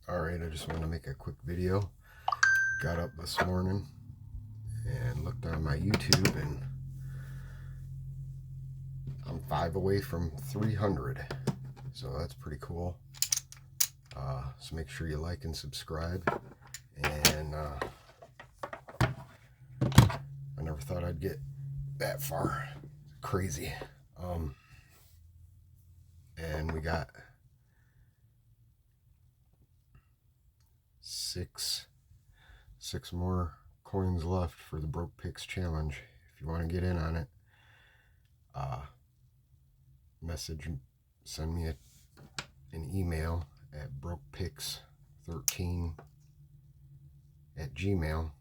Alright, I just wanted to make a quick video. Got up this morning and looked on my YouTube, and I'm 5 away from 300. So that's pretty cool. So make sure you like and subscribe. And I never thought I'd get that far. Crazy. And we got six more coins left for the Broke Picks challenge. If you want to get in on it, send me an email at brokepicks13@gmail.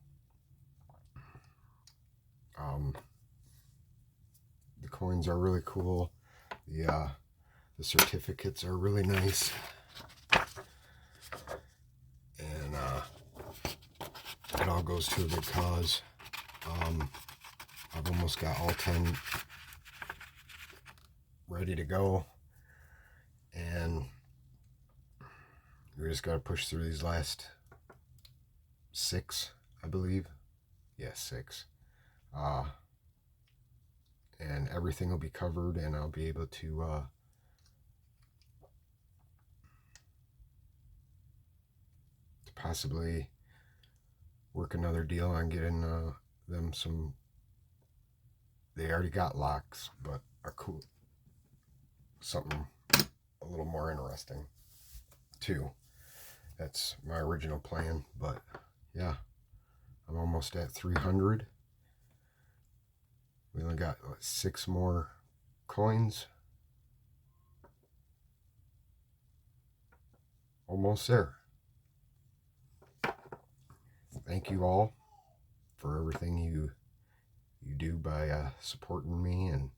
The coins are really cool. The certificates are really nice, and it all goes to a good cause. I've almost got all 10 ready to go, and we just got to push through these last 6, I believe. Yeah, 6. And everything will be covered, and I'll be able to possibly work another deal on getting them some. They already got locks, but are cool. Something a little more interesting too. That's my original plan, but yeah, I'm almost at 300. We only got 6 more coins. Almost there. Thank you all for everything you do by supporting me and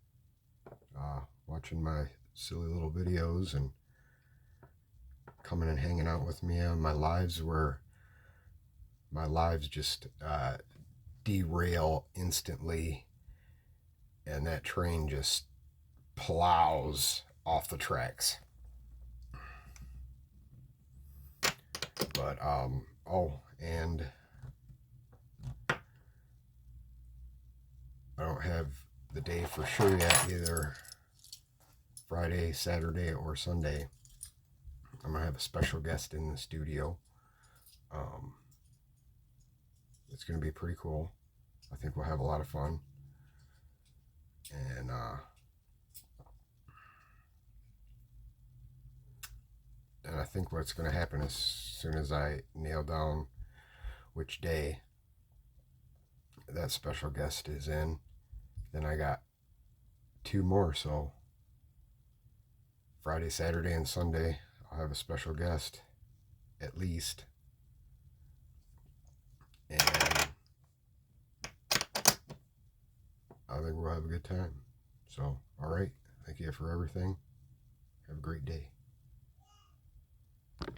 watching my silly little videos and coming and hanging out with me on my lives, where my lives just derail instantly, and that train just plows off the tracks. But oh, and I don't have the day for sure yet, either Friday, Saturday, or Sunday. I'm gonna have a special guest in the studio. It's gonna be pretty cool. I think we'll have a lot of fun. And I think what's going to happen, as soon as I nail down which day that special guest is in, then I got 2 more. So Friday, Saturday, and Sunday, I'll have a special guest, at least. And I think we'll have a good time. So, alright. Thank you for everything. Have a great day.